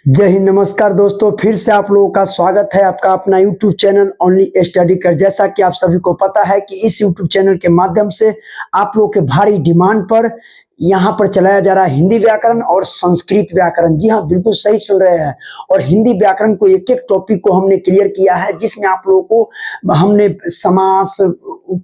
जय हिंद। नमस्कार दोस्तों, फिर से आप लोगों का स्वागत है आपका अपना YouTube चैनल ओनली स्टडी कर। जैसा कि आप सभी को पता है कि इस YouTube चैनल के माध्यम से आप लोगों के भारी डिमांड पर यहाँ पर चलाया जा रहा है हिंदी व्याकरण और संस्कृत व्याकरण। जी हाँ, बिल्कुल सही सुन रहे हैं। और हिंदी व्याकरण को एक एक टॉपिक को हमने क्लियर किया है, जिसमें आप लोगों को हमने समास,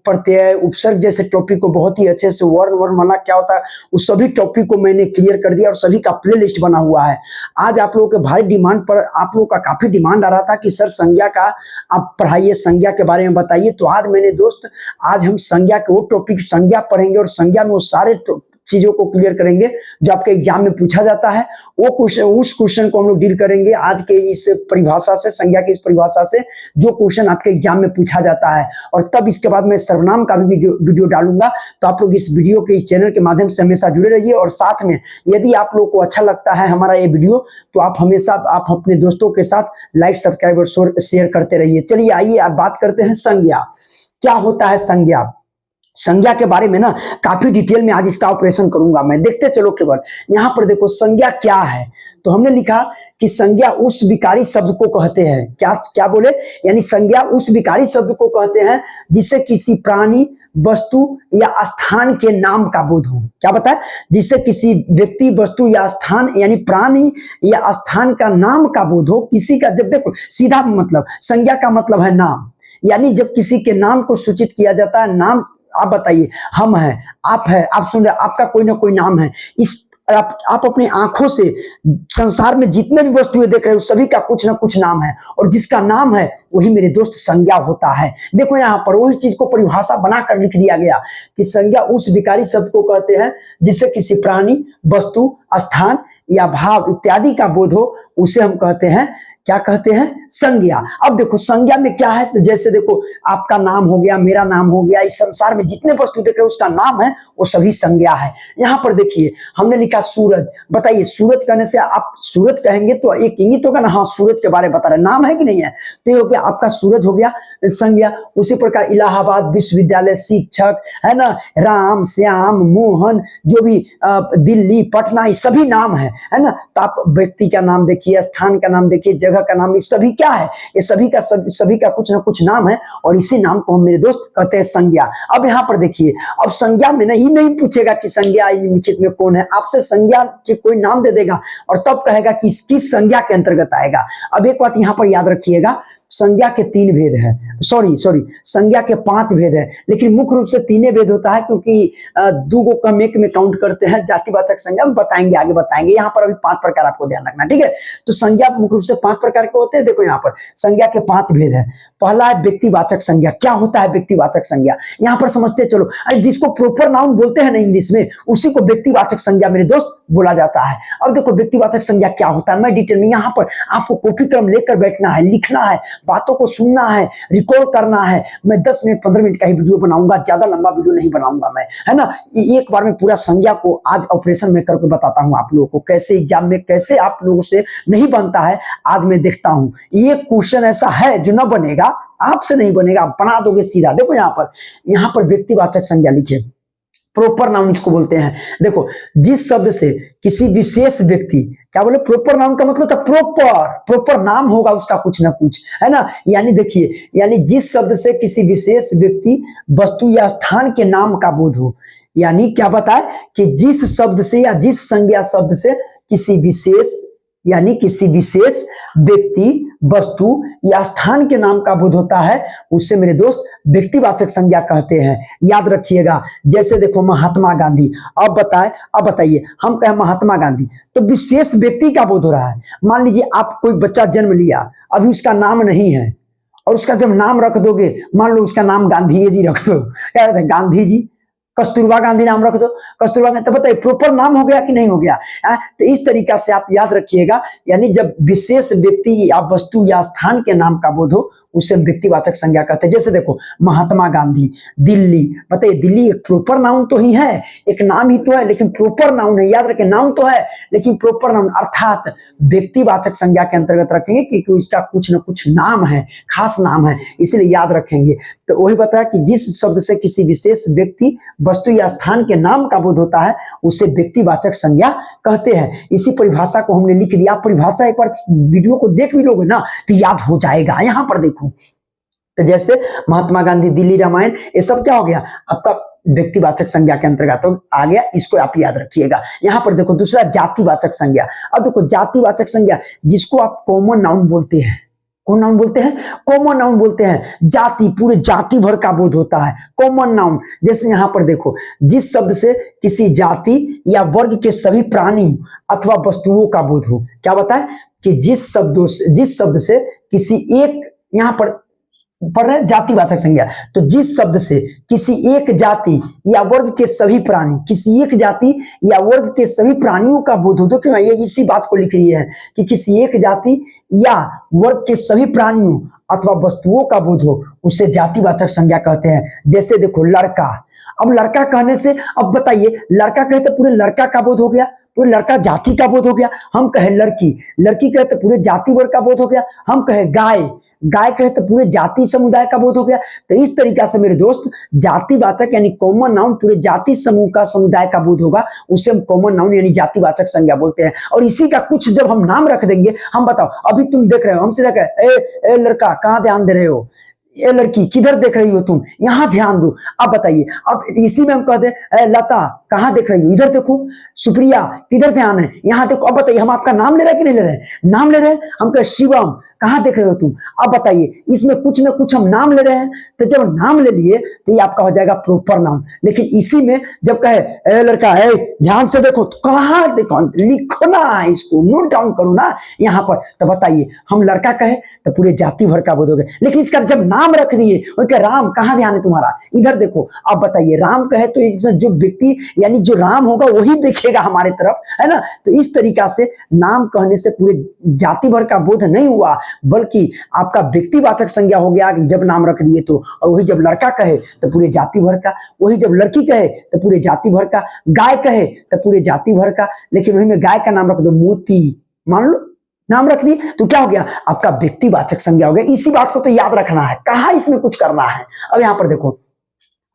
प्रत्यय, उपसर्ग जैसे टॉपिक को बहुत ही अच्छे से, वर्ण वर्णमाला क्या होता है उस सभी टॉपिक को मैंने क्लियर कर दिया और सभी का प्ले लिस्ट बना हुआ है। आज आप लोगों के भारी डिमांड पर, आप लोगों का काफी डिमांड आ रहा था कि सर संज्ञा का आप पढ़ाइए, संज्ञा के बारे में बताइए। तो आज मैंने दोस्त, आज हम संज्ञा के वो टॉपिक संज्ञा पढ़ेंगे और संज्ञा में वो सारे चीजों को क्लियर करेंगे जो आपके एग्जाम में पूछा जाता है। वो क्वेश्चन, उस क्वेश्चन को हम लोग डील करेंगे आज के इस परिभाषा से, संज्ञा की इस परिभाषा से, जो क्वेश्चन आपके एग्जाम में पूछा जाता है। और तब इसके बाद मैं सर्वनाम का भी वीडियो डालूंगा। तो आप लोग इस वीडियो के, इस चैनल के माध्यम से हमेशा जुड़े रहिए। और साथ में यदि आप लोग को अच्छा लगता है हमारा ये वीडियो, तो आप हमेशा आप अपने दोस्तों के साथ लाइक, सब्सक्राइब और शेयर करते रहिए। चलिए आइए आप बात करते हैं संज्ञा। क्या होता है संज्ञा? संज्ञा के बारे में ना काफी डिटेल में आज इसका ऑपरेशन करूंगा मैं। देखते चलो केवल। यहाँ पर देखो संज्ञा क्या है। तो हमने लिखा कि संज्ञा उस विकारी शब्द को कहते हैं। क्या क्या बोले? यानी संज्ञा उस विकारी शब्द को कहते हैं जिससे किसी प्राणी, वस्तु या स्थान के नाम का बोध हो। क्या बताए? जिससे किसी व्यक्ति, वस्तु या स्थान, यानी प्राणी या स्थान का नाम का बोध हो। किसी का, जब देखो सीधा मतलब संज्ञा का मतलब है नाम, यानी जब किसी के नाम को सूचित किया जाता है। नाम आप बताइए, हम हैं, आप है, आप सुन रहे, आपका कोई ना कोई नाम है। इस आप अपनी आंखों से संसार में जितने भी वस्तुएं देख रहे हो सभी का कुछ ना कुछ नाम है, और जिसका नाम है वही मेरे दोस्त संज्ञा होता है। देखो यहाँ पर वही चीज को परिभाषा बनाकर लिख दिया गया कि संज्ञा उस विकारी शब्द को कहते हैं जिससे किसी प्राणी, वस्तु, स्थान या भाव इत्यादि का बोध हो, उसे हम कहते हैं, क्या कहते हैं? संज्ञा। अब देखो संज्ञा में क्या है, तो जैसे देखो आपका नाम हो गया, मेरा नाम हो गया, इस संसार में जितने वस्तु देख रहे हो उसका नाम है, वो सभी संज्ञा है। यहाँ पर देखिए हमने लिखा सूरज। बताइए, सूरज कहने से आप सूरज कहेंगे तो एक इंगित होगा ना, हाँ सूरज के बारे में बता रहे, नाम है कि नहीं है? तो ये हो गया आपका सूरज, हो गया संज्ञा। उसी प्रकार इलाहाबाद विश्वविद्यालय, शिक्षक, है ना, राम, श्याम, मोहन, जो भी दिल्ली, पटना, ये सभी नाम है ना। तो आप व्यक्ति का नाम देखिए, स्थान का नाम देखिए, जगह का नाम, ये सभी क्या है? ये सभी का कुछ ना कुछ नाम है, और इसी नाम को हम मेरे दोस्त कहते हैं संज्ञा। अब यहाँ पर देखिए, अब संज्ञा में नहीं पूछेगा कि संज्ञा निम्नलिखित में कौन है, आपसे संज्ञा के कोई नाम दे देगा और तब कहेगा कि किस संज्ञा के अंतर्गत आएगा। अब एक बात यहाँ पर याद रखिएगा, संज्ञा के 3 भेद है, सॉरी संज्ञा के 5 भेद है, लेकिन मुख्य रूप से 3 भेद होता है, क्योंकि 2 को हम एक में काउंट करते हैं। जातिवाचक संज्ञा हम बताएंगे, आगे बताएंगे। यहाँ पर अभी 5 प्रकार आपको ध्यान रखना, ठीक है? तो संज्ञा मुख्य रूप से 5 प्रकार के होते हैं। देखो यहाँ पर संज्ञा के 5 भेद है। पहला है व्यक्तिवाचक संज्ञा। क्या होता है व्यक्तिवाचक संज्ञा? यहाँ पर समझते चलो। जिसको प्रॉपर नाउन बोलते हैं ना इंग्लिश में, उसी को व्यक्तिवाचक संज्ञा मेरे दोस्त बोला जाता है। अब देखो व्यक्तिवाचक संज्ञा क्या होता है, मैं डिटेल में, यहाँ पर आपको कॉपी कलम लेकर बैठना है, लिखना है, बातों को सुनना है, रिकॉर्ड करना है। मैं 10 मिनट 15 मिनट का ही वीडियो बनाऊंगा, ज्यादा लंबा वीडियो नहीं बनाऊंगा मैं, है ना। एक बार में पूरा संज्ञा को आज ऑपरेशन में करके बताता हूं आप लोगों को, कैसे एग्जाम में, कैसे आप लोगों से नहीं बनता है, आज मैं देखता हूं। ये क्वेश्चन ऐसा है जो ना बनेगा, आपसे नहीं बनेगा, आप बना दोगे सीधा। देखो यहाँ पर व्यक्तिवाचक संज्ञा लिखे, प्रॉपर नाउन इसको बोलते हैं। देखो, जिस शब्द से किसी विशेष व्यक्ति, क्या बोले? प्रॉपर नाउन का मतलब था प्रॉपर नाम होगा उसका कुछ ना कुछ, है ना। यानी देखिए, यानी जिस शब्द से किसी विशेष व्यक्ति, वस्तु या स्थान के नाम का बोध हो। यानी क्या बताए कि जिस शब्द से या जिस संज्ञा शब्द से किसी विशेष, यानी किसी विशेष व्यक्ति, वस्तु या स्थान के नाम का बोध होता है, उससे मेरे दोस्त व्यक्तिवाचक संज्ञा कहते हैं। याद रखिएगा। जैसे देखो महात्मा गांधी, अब बताइए, हम कहें महात्मा गांधी तो विशेष व्यक्ति का बोध हो रहा है। मान लीजिए आप कोई बच्चा जन्म लिया, अभी उसका नाम नहीं है, और उसका जब नाम रख दोगे, मान लो उसका नाम गांधी जी रख दो, क्या कहते हैं? गांधी जी, कस्तूरबा गांधी नाम रख दो, कस्तूरबा गांधी, तो बताइए प्रॉपर नाम हो गया कि नहीं हो गया? तो इस तरीका से आप याद रखिएगा। यानी जब विशेष व्यक्ति या वस्तु या स्थान के नाम का बोध हो, उसे व्यक्तिवाचक संज्ञा कहते हैं। जैसे देखो महात्मा गांधी, दिल्ली, बताइए दिल्ली एक प्रॉपर नाउन तो ही है, एक नाम ही तो है, लेकिन प्रॉपर नाउन है। याद रखें, नाउन तो है लेकिन प्रॉपर नाउन अर्थात व्यक्तिवाचक संज्ञा के अंतर्गत रखेंगे, क्योंकि उसका कुछ न कुछ नाम है, खास नाम है, इसलिए याद रखेंगे। तो वही बताया कि जिस शब्द से किसी विशेष व्यक्ति, वस्तु या स्थान के नाम का बोध होता है उसे व्यक्तिवाचक संज्ञा कहते हैं। इसी परिभाषा को हमने लिख दिया। परिभाषा एक बार वीडियो को देख भी लोगे ना तो याद हो जाएगा। यहाँ पर देखो, तो जैसे महात्मा गांधी, दिल्ली रामायण, ये सब क्या हो गया आपका व्यक्तिवाचक संज्ञा के अंतर्गत तो आ गया। इसको आप याद रखिएगा। यहाँ पर देखो दूसरा जातिवाचक संज्ञा। अब देखो जातिवाचक संज्ञा जिसको आप कॉमन नाउन बोलते हैं। कौन नाउन बोलते हैं? कॉमन नाउन बोलते हैं। जाति, पूरे जाति भर का बोध होता है कॉमन नाउन। जैसे यहाँ पर देखो, जिस शब्द से किसी जाति या वर्ग के सभी प्राणी अथवा वस्तुओं का बोध हो। क्या बताए कि जिस शब्द से किसी एक, यहाँ पर पढ़ रहे जातिवाचक संज्ञा, तो जिस शब्द से किसी एक जाति या वर्ग के सभी प्राणी, किसी एक जाति या वर्ग के सभी प्राणियों का बोध हो। तो क्यों ये इसी बात को लिख रही है कि किसी एक जाति या वर्ग के सभी प्राणियों अथवा वस्तुओं का बोध हो, उसे जातिवाचक संज्ञा कहते हैं। जैसे देखो लड़का, अब लड़का कहने से, अब बताइए लड़का कहे तो पूरे लड़का का बोध हो गया, पूरे लड़का जाति का बोध हो गया। हम कहे लड़की, लड़की कहे तो पूरे जाति वर्ग का बोध हो गया। हम कहे गाय, गाय कहे तो पूरे जाति समुदाय का बोध हो गया। तो इस तरीका से मेरे दोस्त जातिवाचक यानी कॉमन नाउन पूरे जाति समूह का, समुदाय का बोध होगा, उसे हम कॉमन नाउन यानी जातिवाचक संज्ञा बोलते हैं। और इसी का कुछ जब हम नाम रख देंगे, हम बताओ अभी तुम देख रहे हो, हमसे देखा ए लड़का कहाँ ध्यान दे रहे हो, ये लड़की किधर देख रही हो तुम, यहाँ ध्यान दो। अब बताइए, अब इसी में हम कहते हैं लता कहाँ देख रही हो, इधर देखो। सुप्रिया किधर ध्यान है, यहाँ देखो। अब बताइए हम आपका नाम ले रहे हैं कि नहीं ले रहे हैं? नाम ले रहे हैं। हम कहे शिवम कहाँ देख रहे हो तुम। अब बताइए इसमें कुछ ना कुछ हम नाम ले रहे हैं। तो जब नाम ले लिए तो ये आपका हो जाएगा प्रॉपर नाम। लेकिन इसी में जब कहे ए लड़का है ध्यान से देखो, तो कहाँ देखो, लिखो ना, इसको नोट डाउन करो ना यहाँ पर। तो बताइए हम लड़का कहे तो पूरे जाति भर का बोध हो गया। लेकिन इसका जब नाम रख दिए, उनके राम कहाँ ध्यान है तुम्हारा, इधर देखो। अब बताइए राम कहे तो जो व्यक्ति यानी जो राम होगा वही देखेगा हमारे तरफ, है ना। तो इस तरीका से नाम कहने से पूरे जाति भर का बोध नहीं हुआ, बल्कि आपका व्यक्तिवाचक संज्ञा हो गया जब नाम रख दिए तो। और वही जब लड़का कहे तो पूरे जाति भर का, वही जब लड़की कहे तो पूरे जाति भर का, गाय कहे तो पूरे जाति भर का। लेकिन वही में गाय का नाम रख दो मोती, मान लो नाम रख दी, तो क्या हो गया आपका व्यक्तिवाचक संज्ञा हो गया। इसी बात को तो याद रखना है, कहा इसमें कुछ करना है। अब यहां पर देखो,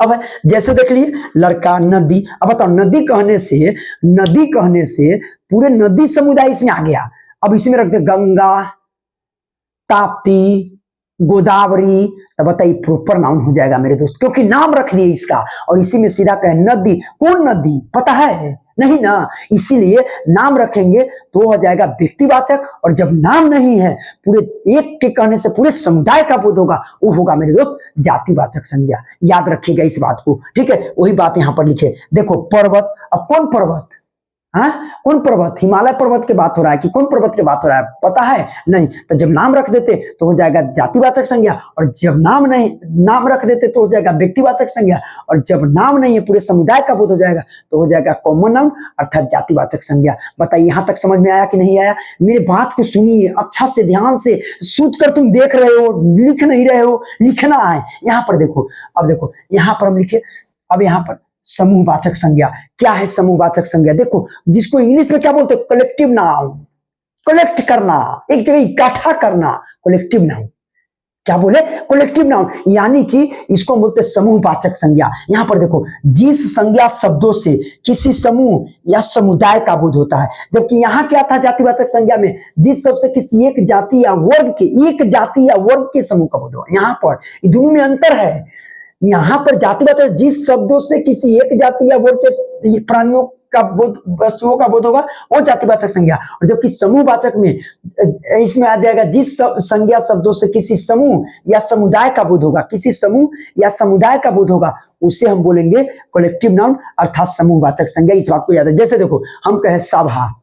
अब जैसे देख लिए लड़का, नदी। अब बताओ नदी कहने से पूरे नदी समुदाय इसमें आ गया। अब इसमें रख दे गंगा, ताप्ती, गोदावरी। तो बताइए प्रॉपर नाउन हो जाएगा मेरे दोस्त, क्योंकि नाम रख लिए इसका। और इसी में सीधा कहे नदी, कौन नदी पता है नहीं ना, इसीलिए नाम रखेंगे तो हो जाएगा व्यक्तिवाचक। और जब नाम नहीं है, पूरे एक के कहने से पूरे समुदाय का बोध होगा, वो होगा मेरे दोस्त जातिवाचक संज्ञा। याद रखिएगा इस बात को, ठीक है। वही बात यहां पर लिखे, देखो पर्वत। अब कौन पर्वत, हाँ कौन पर्वत, हिमालय पर्वत की बात हो रहा है कि कौन पर्वत की बात हो रहा है, पता है नहीं। तो जब नाम रख देते तो हो जाएगा जातिवाचक संज्ञा, और जब नाम रख देते तो हो जाएगा व्यक्तिवाचक संज्ञा, और जब नाम नहीं है पूरे समुदाय का बोध हो जाएगा तो हो जाएगा कॉमन नाउन अर्थात जातिवाचक संज्ञा। बताइए यहां तक समझ में आया कि नहीं आया? मेरी बात को सुनिए अच्छा से, ध्यान से सुध कर। तुम देख रहे हो, लिख नहीं रहे हो, लिखना है। यहाँ पर देखो, अब देखो यहाँ पर हम लिखे। अब यहाँ पर समूहवाचक संज्ञा, क्या है समूहवाचक संज्ञा? देखो जिसको इंग्लिश में क्या बोलते हैं, कलेक्टिव नाउन। कलेक्ट करना, एक जगह इकट्ठा करना, कलेक्टिव नाउन। क्या बोले? कलेक्टिव नाउन, यानी कि इसको बोलते हैं समूहवाचक संज्ञा। यहां पर देखो, जिस संज्ञा शब्दों से किसी समूह या समुदाय का बोध होता है। जबकि यहाँ क्या था जातिवाचक संज्ञा में, जिस शब्द से किसी एक जाति या वर्ग के, एक जाति या वर्ग के समूह का बोध होगा। यहाँ पर दोनों में अंतर है। यहाँ पर जातिवाचक जिस शब्दों से किसी एक जाति या वर्ग के प्राणियों का बोध, वस्तुओं का बोध होगा, वो जातिवाचक संज्ञा। और जबकि समूहवाचक में इसमें आ जाएगा जिस संज्ञा शब्दों से किसी समूह या समुदाय का बोध होगा, किसी समूह या समुदाय का बोध होगा, उसे हम बोलेंगे कलेक्टिव नाउन अर्थात समूहवाचक संज्ञा। इस बात को याद है। जैसे देखो हम कहे सभा,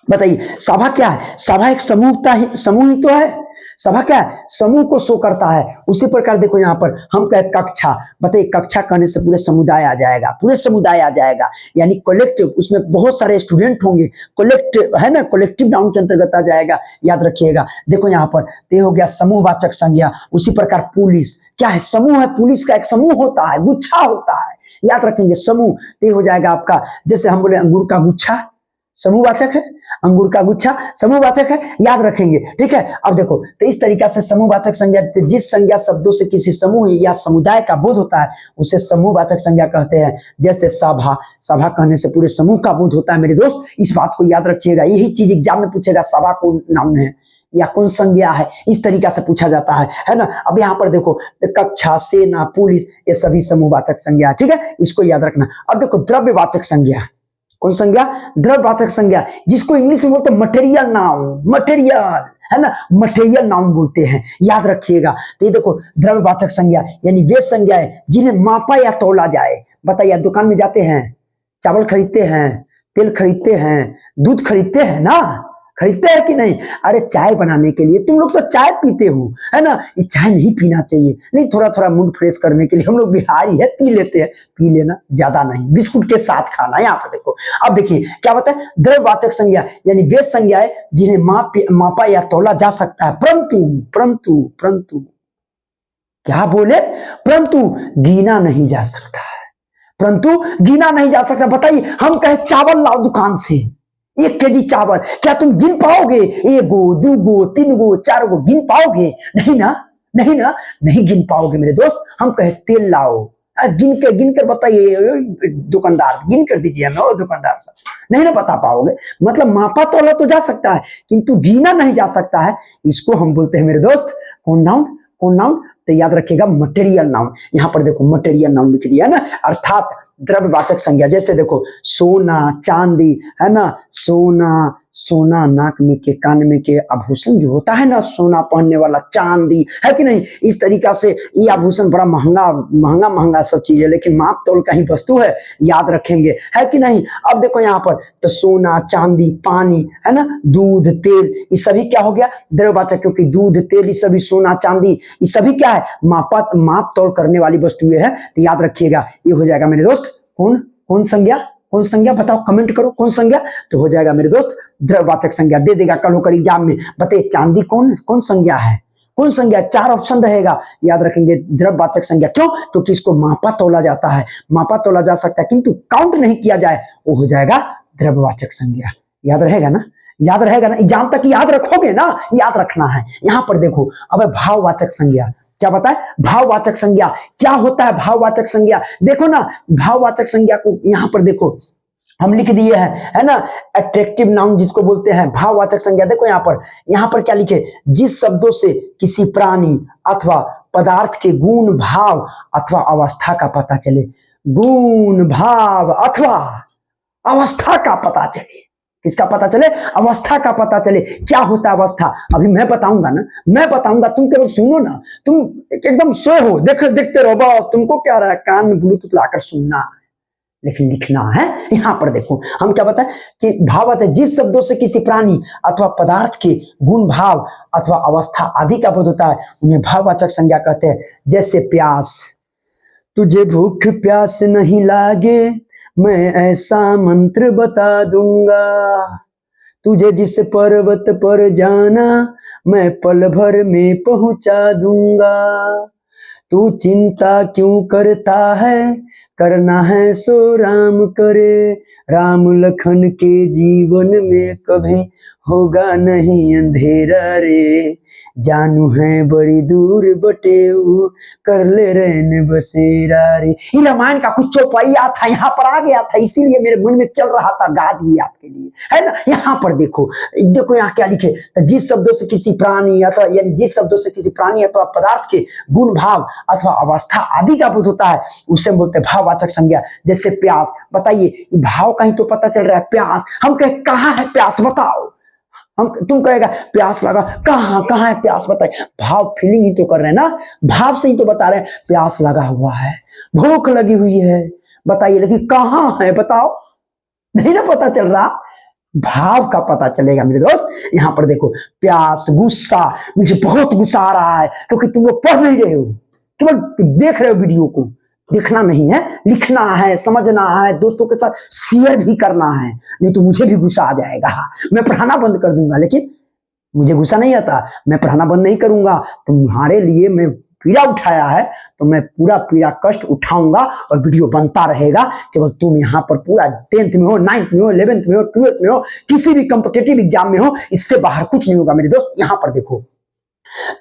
बताइए सभा क्या है? सभा एक समूह ही तो है। सभा क्या है? समूह को शो करता है। उसी प्रकार देखो यहाँ पर हम कहे कक्षा, बताइए कक्षा कहने से पूरे समुदाय आ जाएगा, पूरे समुदाय आ जाएगा, यानी कलेक्टिव। उसमें बहुत सारे स्टूडेंट होंगे, कलेक्टिव है ना, कलेक्टिव नाउन के अंतर्गत आ जाएगा। याद रखिएगा। देखो यहाँ पर ये हो गया समूहवाचक संज्ञा। उसी प्रकार पुलिस क्या है? समूह है। पुलिस का एक समूह होता है, गुच्छा होता है। याद रखेंगे समूह, ये हो जाएगा आपका, जैसे हम बोले अंगूर का गुच्छा, समूहवाचक है। अंगूर का गुच्छा समूहवाचक है, याद रखेंगे, ठीक है। अब देखो, तो इस तरीका से समूहवाचक संज्ञा, जिस संज्ञा शब्दों से किसी समूह या समुदाय का बोध होता है उसे समूहवाचक संज्ञा कहते हैं। जैसे सभा, सभा कहने से पूरे समूह का बोध होता है मेरे दोस्त, इस बात को याद रखिएगा। यही चीज एग्जाम में पूछेगा, सभा कौन नाउन है या कौन संज्ञा है, इस तरीका से पूछा जाता है ना। अब यहाँ पर देखो, कक्षा, सेना, पुलिस, ये सभी समूहवाचक संज्ञा, ठीक है, इसको याद रखना। अब देखो द्रव्यवाचक संज्ञा, कौन संज्ञा? द्रव्यवाचक संज्ञा, जिसको इंग्लिश में बोलते हैं मटेरियल नाउन, मटेरियल, है ना, मटेरियल नाउन बोलते हैं, याद रखिएगा। तो ये देखो द्रव्यवाचक संज्ञा यानी वे संज्ञाएं जिन्हें मापा या तौला जाए। बताइए, दुकान में जाते हैं, चावल खरीदते हैं, तेल खरीदते हैं, दूध खरीदते हैं ना, खरीदते हैं कि नहीं? अरे चाय बनाने के लिए, तुम लोग तो चाय पीते हो, है ना, ये चाय नहीं पीना चाहिए, नहीं, थोड़ा थोड़ा मूड फ्रेश करने के लिए हम लोग बिहारी है, पी लेते हैं, पी लेना, ज्यादा नहीं, बिस्कुट के साथ खाना। यहाँ पर देखो, अब देखिए क्या बताए, द्रव्यवाचक संज्ञा यानी वे संज्ञाएं जिन्हें मापा या तौला जा सकता है, परंतु परंतु परंतु क्या बोले, परंतु गिना नहीं जा सकता है, परंतु गिना नहीं जा सकता। बताइए, हम कहे चावल लाओ दुकान से, 1 केजी चावल, क्या तुम गिन पाओगे? 1 गो, 2 गो, 3 गो, 4 गो गिन पाओगे? नहीं ना, नहीं ना, नहीं गिन पाओगे मेरे दोस्त। हम कहे तेल लाओ, गिन कर बताइए, दुकानदार गिन कर दीजिए हमें, और दुकानदार साहब, नहीं ना बता पाओगे। मतलब मापा तोला तो जा सकता है किंतु गिना नहीं जा सकता है। इसको हम बोलते हैं मेरे दोस्त कौन नाउन, कौन नाउन? तो याद रखिएगा मटेरियल नाउन। यहाँ पर देखो मटेरियल नाउन लिख दिया ना, अर्थात द्रव्यवाचक संज्ञा। जैसे देखो सोना, चांदी, है ना, सोना, सोना नाक में के, कान में के आभूषण जो होता है ना, सोना पहनने वाला, चांदी, है कि नहीं, इस तरीका से ये आभूषण बड़ा महंगा महंगा महंगा सब चीज है, लेकिन माप तौल का ही वस्तु है, याद रखेंगे, है कि नहीं। अब देखो यहाँ पर तो सोना, चांदी, पानी, है ना, दूध, तेल, ये सभी क्या हो गया, द्रव्यवाचक, क्योंकि दूध, तेल, ये सभी, सोना, चांदी, ये सभी क्या है, माप तौल करने वाली वस्तुएं है। तो याद रखिएगा, ये हो जाएगा मेरे दोस्त कौन, कौन संज्ञा, कौन संज्ञा, बताओ, कमेंट करो कौन संज्ञा। तो हो जाएगा मेरे दोस्त द्रव्यवाचक संज्ञा। दे देगा कल होकर एग्जाम में, बताइए चांदी कौन कौन संज्ञा है, कौन संज्ञा? 4 ऑप्शन रहेगा, याद रखेंगे द्रव्यवाचक संज्ञा। क्यों? क्योंकि इसको मापा तौला जाता है, मापा तौला जा सकता है किंतु काउंट नहीं किया जाए, वो हो जाएगा द्रव्यवाचक संज्ञा। याद रहेगा ना, याद रहेगा ना, एग्जाम तक याद रखोगे ना, याद रखना है। यहां पर देखो, अब भाववाचक संज्ञा, क्या बताए, भाववाचक संज्ञा क्या होता है? भाववाचक संज्ञा देखो ना, भाववाचक संज्ञा को यहां पर देखो हम लिख दिए हैं, है ना, एट्रैक्टिव नाउन जिसको बोलते हैं भाववाचक संज्ञा। देखो यहाँ पर क्या लिखे, जिस शब्दों से किसी प्राणी अथवा पदार्थ के गुण, भाव अथवा अवस्था का पता चले, गुण, भाव अथवा अवस्था का पता चले, किसका पता चले? अवस्था का पता चले। क्या होता है अवस्था? अभी मैं बताऊंगा ना, मैं बताऊंगा, तुम केवल सुनो ना, तुम एकदम सो हो, देखते रहो बस, तुमको क्या रहा है, कान में ब्लूटूथ लाकर सुनना, लेकिन लिखना है। यहां पर देखो हम क्या बताएं कि भाववाचक जिस शब्दों से किसी प्राणी अथवा पदार्थ के गुण, भाव अथवा अवस्था आदि का बोध होता है उन्हें भाववाचक संज्ञा कहते हैं। जैसे प्यास, तुझे भूख प्यास नहीं लागे, मैं ऐसा मंत्र बता दूंगा, तुझे जिस पर्वत पर जाना मैं पल भर में पहुंचा दूंगा, तू चिंता क्यों करता है, करना है सो राम करे, राम लखन के जीवन में कभी होगा नहीं अंधेरा रे, जानू है बड़ी दूर बटेऊ, कर ले रैन बसेरा रे। ये रामायण का कुछ चौपाइया था, यहाँ पर आ गया था, इसीलिए मेरे मन में चल रहा था, गा दिए आपके लिए, है ना। यहाँ पर देखो, देखो यहाँ क्या लिखे, जिस शब्दों से किसी प्राणी अथवा, यानी जिस शब्दों से किसी प्राणी अथवा पदार्थ के गुण, भाव अथवा अवस्था आदि का बोध होता है उसे बोलते हैं भाववाचक संज्ञा। जैसे प्यास, बताइए भाव का ही तो पता चल रहा है, प्यास, हम कहे कहाँ है प्यास बताओ, हम, तुम कहेगा प्यास लगा, कहाँ है प्यास बताइए, भाव फीलिंग ही तो कर रहे हैं ना, भाव से ही तो बता रहे हैं प्यास लगा हुआ है, भूख लगी हुई है, बताइए, लेकिन कहाँ है बताओ, नहीं ना पता चल रहा, भाव का पता चलेगा मेरे दोस्त। यहां पर देखो प्यास, गुस्सा, मुझे बहुत गुस्सा आ रहा है, क्योंकि तुम लोग पढ़ नहीं रहे हो, केवल देख रहे हो वीडियो को, देखना नहीं है, लिखना है, समझना है, दोस्तों के साथ शेयर भी करना है, नहीं तो मुझे भी गुस्सा आ जाएगा, मैं पढ़ाना बंद कर दूंगा, लेकिन मुझे गुस्सा नहीं आता, मैं पढ़ाना बंद नहीं करूंगा, तुम्हारे लिए मैं पीड़ा उठाया है तो मैं पूरा पीड़ा कष्ट उठाऊंगा और वीडियो बनता रहेगा। केवल तुम यहाँ पर पूरा 10th में हो, 9th में हो, 11th में हो, 12th में हो, किसी भी कॉम्पिटिटिव एग्जाम में हो, इससे बाहर कुछ नहीं होगा मेरे दोस्त। यहाँ पर देखो,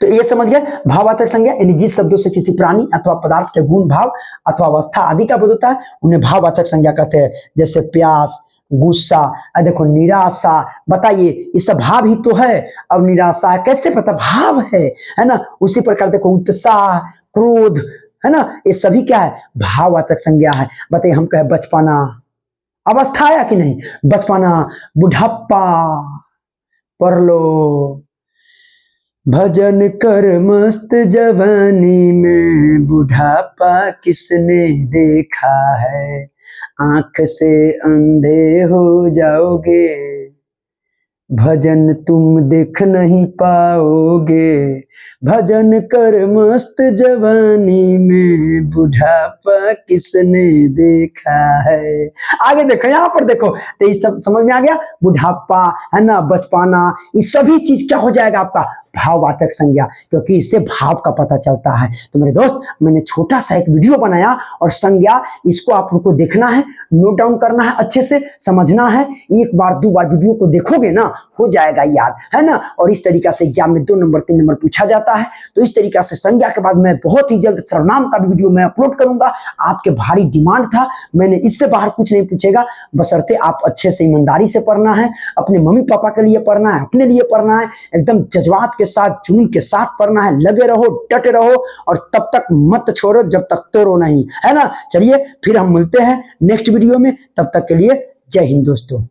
तो ये समझ गए भाववाचक संज्ञा यानी जिस शब्दों से किसी प्राणी अथवा पदार्थ के गुण भाव अथवा अवस्था आदि का बोध होता है उन्हें भाववाचक संज्ञा कहते हैं। जैसे प्यास, गुस्सा, देखो निराशा, बताइए ये सब भाव ही तो है। अब निराशा कैसे पता, भाव है ना। उसी प्रकार देखो उत्साह, क्रोध, है ना, ये सभी क्या है, भाववाचक संज्ञा है। बताइए हम कहे बचपना, अवस्था आया कि नहीं, बचपना, बुढ़ापा, पढ़ लो। भजन कर मस्त जवानी में बुढ़ापा किसने देखा है, आंख से अंधे हो जाओगे, भजन तुम देख नहीं पाओगे। भजन कर मस्त जवानी में बुढ़ापा किसने देखा है। आगे देखो, यहाँ पर देखो, तो ये सब समझ में आ गया। बुढ़ापा, है ना, बचपना, ये सभी चीज क्या हो जाएगा आपका, भाववाचक संज्ञा, क्योंकि इससे भाव का पता चलता है। तो मेरे दोस्त, मैंने छोटा सा एक वीडियो बनाया और संज्ञा, इसको आप लोग को देखना है, नोट डाउन करना है, अच्छे से समझना है। एक बार 2 बार वीडियो को देखोगे ना, हो जाएगा याद, है ना। और इस तरीका से एग्जाम में 2 नंबर 3 नंबर पूछा जाता है। तो इस तरीका से संज्ञा के बाद मैं बहुत ही जल्द सर्वनाम का भी वीडियो मैं अपलोड करूंगा। आपके भारी डिमांड था, मैंने इससे बाहर कुछ नहीं पूछेगा, बशर्ते आप अच्छे से ईमानदारी से पढ़ना है, अपने मम्मी पापा के लिए पढ़ना है, अपने लिए पढ़ना है, एकदम जज्बात के साथ, जुनून के साथ पढ़ना है। लगे रहो, डटे रहो और तब तक मत छोड़ो जब तक तोड़ो नहीं, है ना। चलिए फिर हम मिलते हैं नेक्स्ट वीडियो में, तब तक के लिए जय हिंद दोस्तों।